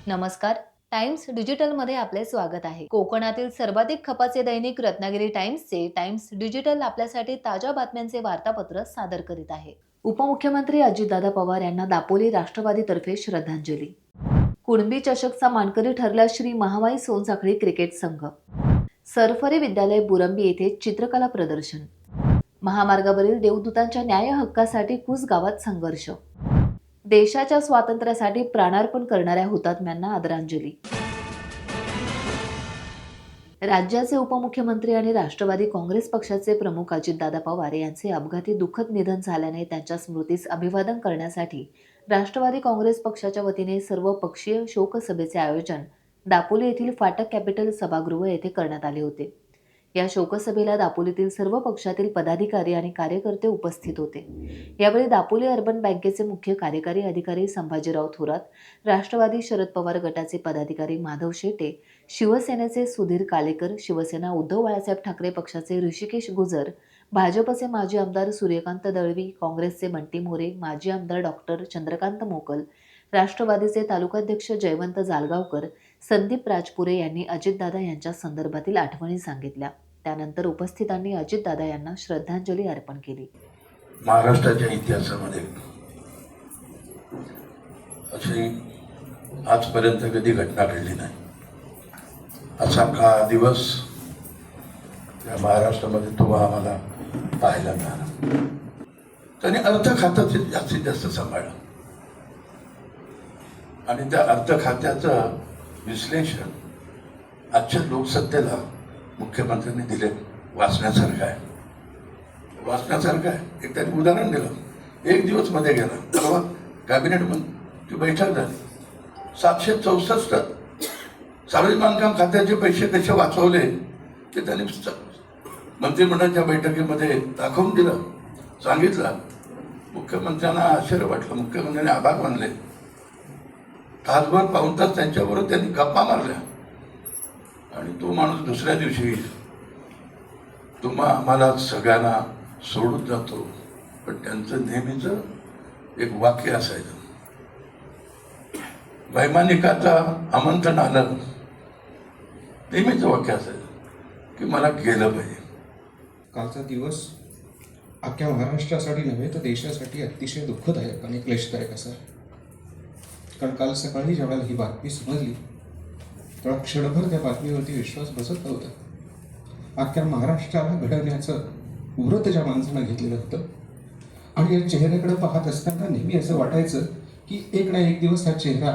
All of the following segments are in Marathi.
नमस्कार. टाइम्स डिजिटलमध्ये आपले स्वागत आहे. कोकणातील सर्वाधिक खपाचे दैनिक रत्नागिरी टाइम्सचे टाइम्स डिजिटल आपल्यासाठी ताज्या बातम्यांचे वार्तापत्र सादर करीत आहे. उपमुख्यमंत्री अजितदादा पवार यांना दापोली राष्ट्रवादीतर्फे श्रद्धांजली. कुणबी चषकचा मानकरी ठरला श्री महामाई सोनसाखळी क्रिकेट संघ. सरफरी विद्यालय बुरंबी येथे चित्रकला प्रदर्शन. महामार्गावरील देवदूतांच्या न्याय हक्कासाठी कुस गावात संघर्ष. देशाच्या स्वातंत्र्यासाठी प्राणार्पण करणाऱ्या हुतात्म्यांना आदरांजली. राज्याचे उपमुख्यमंत्री आणि राष्ट्रवादी काँग्रेस पक्षाचे प्रमुख अजितदादा पवार यांचे अपघाती दुःखद निधन झाल्याने त्यांच्या स्मृतीस अभिवादन करण्यासाठी राष्ट्रवादी काँग्रेस पक्षाच्या वतीने सर्वपक्षीय शोकसभेचे आयोजन दापोली येथील फाटक कॅपिटल सभागृह येथे करण्यात आले होते. या शोकसभेला दापोलीतील सर्व पक्षातील पदाधिकारी आणि कार्यकर्ते उपस्थित होते. यावेळी दापोली अर्बन बँकेचे मुख्य कार्यकारी अधिकारी संभाजीराव थोरात, राष्ट्रवादी शरद पवार गटाचे पदाधिकारी माधव शेटे, शिवसेनेचे सुधीर कालेकर, शिवसेना उद्धव बाळासाहेब ठाकरे पक्षाचे ऋषिकेश गुजर, भाजपचे माजी आमदार सूर्यकांत दळवी, काँग्रेसचे बंटी मोरे, माजी आमदार डॉक्टर चंद्रकांत मोकल, राष्ट्रवादीचे तालुकाध्यक्ष जयवंत जालगावकर, संदीप राजपुरे यांनी अजितदादा यांच्या संदर्भातील आठवणी सांगितल्या. त्यानंतर उपस्थितांनी अजितदादा यांना श्रद्धांजली अर्पण केली. महाराष्ट्राच्या इतिहासामध्ये अशी आजपर्यंत कधी घटना घडली नाही. असा का दिवस या महाराष्ट्रामध्ये तो आम्हाला पाहायला मिळाला. त्याने अर्थ खातं जास्तीत जास्त सांभाळलं आणि त्या अर्थ खात्याचं विश्लेषण आजच्या लोकसत्तेला मुख्यमंत्र्यांनी दिले. वाचण्यासारखं आहे. एक त्यांनी उदाहरण दिलं. एक दिवस मध्ये गेला, परवा कॅबिनेटमध्ये बैठक झाली. 764 सार्वजनिक बांधकाम खात्याचे पैसे कसे वाचवले ते त्यांनी मंत्रिमंडळाच्या बैठकीमध्ये दाखवून दिलं, सांगितलं. मुख्यमंत्र्यांना आश्चर्य वाटलं. मुख्यमंत्र्यांनी आभार मानले. तासभर पाऊण तास त्यांच्याबरोबर त्यांनी गप्पा मारल्या आणि तो माणूस दुसऱ्या दिवशी आम्हाला सगळ्यांना सोडून जातो. पण त्यांचं नेहमीचं एक वाक्य असायचं, वैमानिकाचा आमंत्रण आलं, नेहमीचं वाक्य असायचं की मला गेलं पाहिजे. कालचा दिवस अख्ख्या महाराष्ट्रासाठी नव्हे तर देशासाठी अतिशय दुःखदायक आणि क्लेशदायक असा. कारण काल सकाळी ज्यावेळेला ही बातमी समजली तेव्हा क्षणभर त्या बातमीवरती विश्वास बसत नव्हता. अख्ख्या महाराष्ट्राला घडवण्याचं व्रत ज्या माणसानं घेतलेलं होतं आणि या चेहऱ्याकडे पाहत असताना नेहमी असं वाटायचं की एक ना एक दिवस हा चेहरा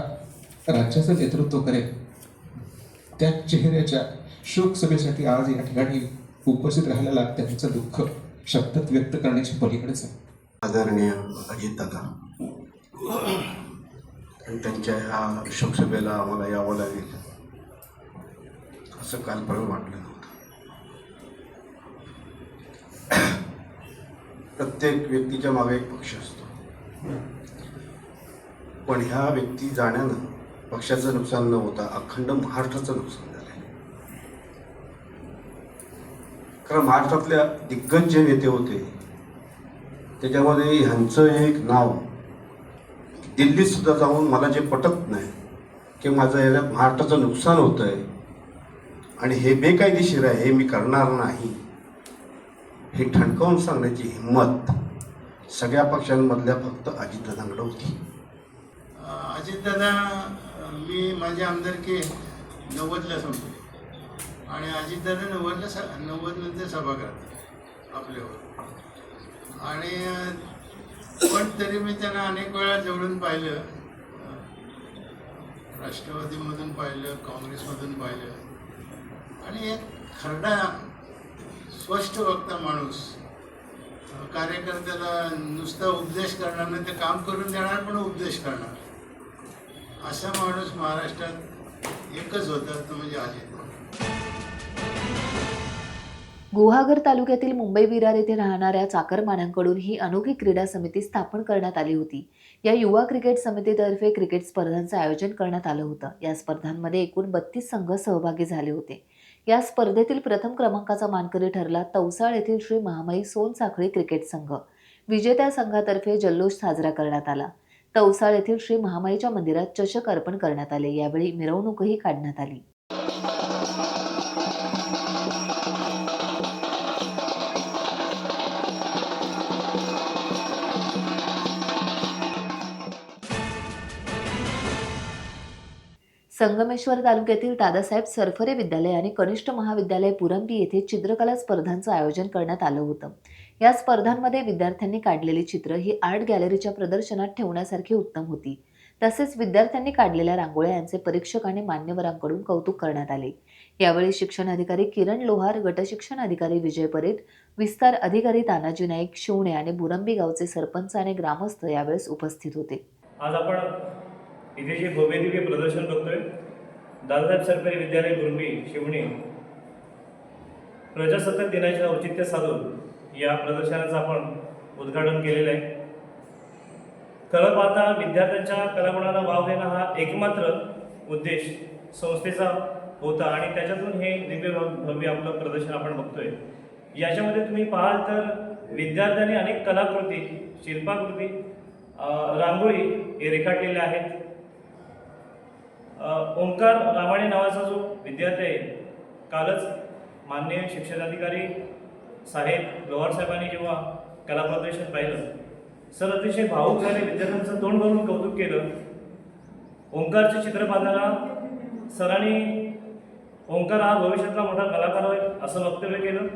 राज्याचं नेतृत्व करेल. त्या चेहऱ्याच्या शोकसभेसाठी आज या ठिकाणी उपस्थित राहिलेला त्यांचं दुःख शब्दात व्यक्त करण्याच्या पलीकडेच आहे. आदरणीय अजितदादा आणि त्यांच्या ह्या शोकसभेला आम्हाला यावं लागेल असं कालपर्यंत वाटलं नव्हतं. प्रत्येक व्यक्तीच्या मागे एक पक्ष असतो, पण ह्या व्यक्ती जाण्यानं पक्षाचं नुकसान न होता अखंड महाराष्ट्राचं नुकसान झालं. कारण महाराष्ट्रातल्या दिग्गज जे नेते होते त्याच्यामध्ये ह्यांचं एक नाव दिल्लीत सुद्धा जाऊन मला जे पटत नाही की माझं याच्यात महाराष्ट्राचं नुकसान होतं आहे आणि हे बेकायदेशीर आहे, हे मी करणार नाही, हे ठणकावून सांगण्याची हिंमत सगळ्या पक्षांमधल्या फक्त अजितदादांकडे होती. अजितदादा, मी माझी आमदारकी 90ला संपली आणि अजितदादा 90 नंतर सभा करतात आपल्यावर. आणि पण तरी मी त्यांना अनेक वेळा जवळून पाहिलं, राष्ट्रवादीमधून पाहिलं, काँग्रेसमधून पाहिलं. आणि एक खरडा स्पष्ट वक्ता माणूस, कार्यकर्त्याला नुसता उपदेश करणार नाही, ते काम करून देणार पण उपदेश करणार, असा माणूस महाराष्ट्रात एकच होता, तो म्हणजे अजित. गुहागर तालुक्यातील मुंबई विरार येथे राहणाऱ्या चाकरमान्यांकडून ही अनोखी क्रीडा समिती स्थापन करण्यात आली होती. या युवा क्रिकेट समितीतर्फे क्रिकेट स्पर्धांचं आयोजन करण्यात आलं होतं. या स्पर्धांमध्ये एकूण 32 संघ सहभागी झाले होते. या स्पर्धेतील प्रथम क्रमांकाचा मानकरी ठरला तवसाळ येथील श्री महामाई सोनसाखळी क्रिकेट संघ. विजेत्या संघातर्फे जल्लोष साजरा करण्यात आला. तवसाळ येथील श्री महामाईच्या मंदिरात चषक अर्पण करण्यात आले. यावेळी मिरवणूकही काढण्यात आली. संगमेश्वर तालुक्यातील दादासाहेब सरफरे विद्यालय आणि कनिष्ठ महाविद्यालय पुरंबी येथे चित्रकला स्पर्धांचं आयोजन करण्यात आलं होतं. या स्पर्धांमध्ये विद्यार्थ्यांनी काढलेली चित्र ही आर्ट गॅलरीच्या प्रदर्शनात ठेवण्यासारखी उत्तम होती. तसेच विद्यार्थ्यांनी काढलेल्या रांगोळ्या यांचे परीक्षक आणि मान्यवरांकडून कौतुक करण्यात आले. यावेळी शिक्षण अधिकारी किरण लोहार, गट शिक्षण अधिकारी विजय परेट, विस्तार अधिकारी तानाजी नाईक, शिवणे आणि बुरंबी गावचे सरपंच आणि ग्रामस्थ यावेळेस उपस्थित होते. आज आपण इथे जे भव्यदिव्य प्रदर्शन बघतोय, दादासाहेब सरकारी विद्यालय बुरंबी शिवणे प्रजासत्ताक दिनाचे औचित्य साधून या प्रदर्शनाचं आपण उद्घाटन केलेलं आहे. खरं पाहता विद्यार्थ्यांच्या कलागुणांना वाव देणं हा एकमात्र उद्देश संस्थेचा होता आणि त्याच्यातून हे दिव्य भव्य आपलं प्रदर्शन आपण बघतोय. याच्यामध्ये तुम्ही पाहाल तर विद्यार्थ्यांनी अनेक कलाकृती, शिल्पाकृती, रांगोळी हे रेखाटलेल्या आहेत. ओंकार रामाणे नावाचा जो विद्यार्थी आहे, कालच माननीय शिक्षणाधिकारी साहेब लोहार साहेबांनी जेव्हा कला प्रदर्शन पाहिलं, सर अतिशय भावूक झाले, विद्यार्थ्यांचं तोंड भरून कौतुक केलं. ओंकारचे चित्र पाहताना सरांनी ओंकार हा भविष्यातला मोठा कलाकार होईल असं वक्तव्य केलं.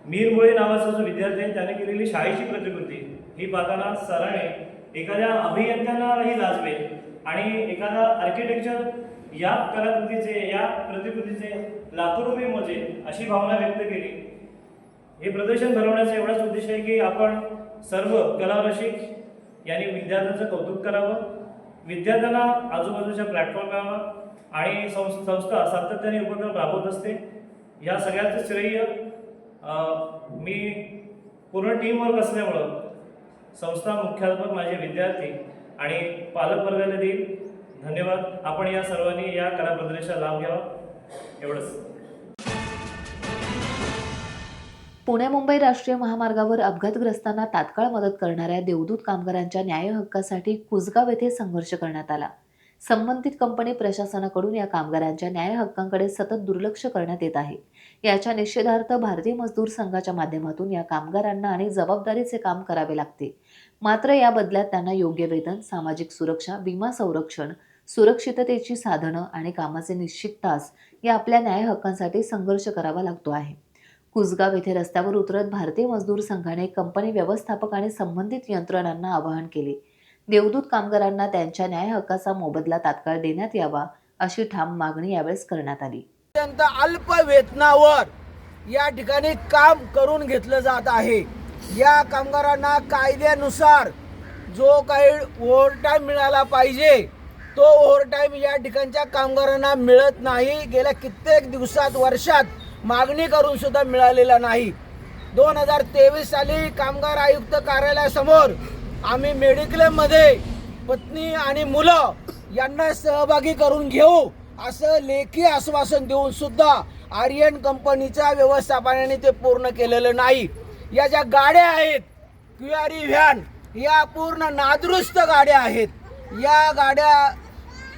मीर मुळे नावाचा जो विद्यार्थी आहे त्याने केलेली शाळेची प्रतिकृती ही पाहताना सरांनी एखाद्या अभियंत्यांनाही लाजवेल आणि एखादा आर्किटेक्चर या कलाकृतीचे, या प्रतिकृतीचे लाखो रुपये मोजेल अशी भावना व्यक्त केली. हे प्रदर्शन भरवण्याचा एवढाच उद्देश आहे की आपण सर्व कलारसिक यांनी विद्यार्थ्यांचं कौतुक करावं, विद्यार्थ्यांना आजूबाजूच्या प्लॅटफॉर्म मिळावा आणि संस्था सातत्याने उपक्रम राबवत असते. या सगळ्याचं श्रेय मी पूर्ण टीमवर्क असल्यामुळं संस्था मुख्याध्यापक, माझे विद्यार्थी आणि पालकवर्गाला देईल. धन्यवाद. आपण या सर्वांनी या कला प्रदर्शनाचा लाभ घ्यावा, एवढंच. पुणे मुंबई राष्ट्रीय महामार्गावर अपघातग्रस्तांना तात्काळ मदत करणाऱ्या देवदूत कामगारांच्या न्याय हक्कासाठी कुसगाव येथे संघर्ष करण्यात आला. संबंधित कंपनी प्रशासनाकडून या कामगारांच्या न्याय हक्कांकडे सतत दुर्लक्ष करण्यात येत आहे. याच्या निषेधार्थ भारतीय मजदूर संघाच्या माध्यमातून या कामगारांना आणि जबाबदारीचे काम करावे लागते. मात्र या बदल्यात त्यांना योग्य वेतन, सामाजिक सुरक्षा, विमा संरक्षण, सुरक्षिततेची साधनं आणि कामाचे निश्चित तास या आपल्या न्याय हक्कांसाठी संघर्ष करावा लागतो आहे. कुसगाव येथे रस्त्यावर उतरत भारतीय मजदूर संघाने कंपनी व्यवस्थापक आणि संबंधित यंत्रणांना आवाहन केले. देवदूत कामगारांना त्यांच्या न्याय हक्काचा मोबदला तात्काळ देण्यात यावा अशी ठाम मागणी यावेळेस करण्यात आली. अत्यंत अल्प वेतनावर या ठिकाणी काम करून घेतलं जात आहे. या कामगारांना कायद्यानुसार जो काही ओव्हरटाईम मिळाला पाहिजे तो ओव्हरटाईम या ठिकाणच्या कामगारांना मिळत नाही. गेल्या कित्येक दिवसात, वर्षात मागणी करून सुद्धा मिळालेला नाही. 2023 साली कामगार आयुक्त कार्यालयासमोर आम्ही मेडिक्लेममध्ये पत्नी आणि मुलं यांना सहभागी करून घेऊ असं लेखी आश्वासन देऊन सुद्धा आर्यन कंपनीच्या व्यवस्थापनाने ते पूर्ण केलेलं नाही. या ज्या गाड्या आहेत क्यूआरई व्हॅन, या पूर्ण नादुरुस्त गाड्या आहेत. या गाड्या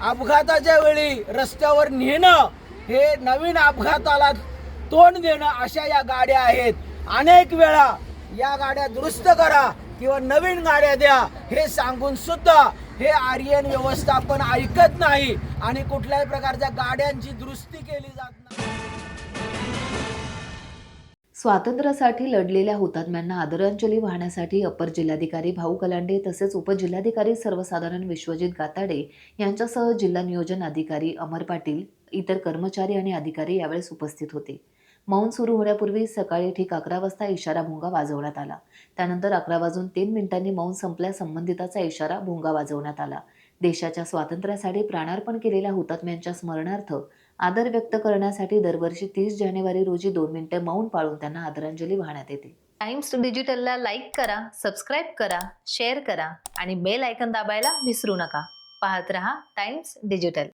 अपघाताच्या वेळी रस्त्यावर नेणं हे नवीन अपघाताला तोंड देणं अशा या गाड्या आहेत. अनेक वेळा या गाड्या दुरुस्त करा किंवा नवीन गाड्या द्या हे सांगून सुद्धा हे आर्यन व्यवस्थापन ऐकत नाही आणि कुठल्याही प्रकारच्या गाड्यांची दुरुस्ती केली जात नाही. स्वातंत्र्यासाठी लढलेल्या हुतात्म्यांना आदरांजली वाहण्यासाठी अपर जिल्हाधिकारी भाऊ कलांडे तसेच उपजिल्हाधिकारी सर्वसाधारण विश्वजित गाताडे यांच्यासह जिल्हा नियोजन अधिकारी अमर पाटील, इतर कर्मचारी आणि अधिकारी यावेळेस उपस्थित होते. मौन सुरू होण्यापूर्वी सकाळी ठीक 11 वाजता इशारा भोंगा वाजवण्यात आला. त्यानंतर 11:03 मौन संपल्यास संबंधिताचा इशारा भोंगा वाजवण्यात आला. देशाच्या स्वातंत्र्यासाठी प्राणार्पण केलेल्या हुतात्म्यांच्या स्मरणार्थ आदर व्यक्त करण्यासाठी दरवर्षी 30 जानेवारी रोजी 2 मिनिटे मौन पाळून त्यांना आदरांजली वाहण्यात येते. टाइम्स डिजिटलला लाईक करा, सबस्क्राईब करा, शेअर करा आणि बेल आयकॉन दाबायला विसरू नका. पाहत रहा टाइम्स डिजिटल.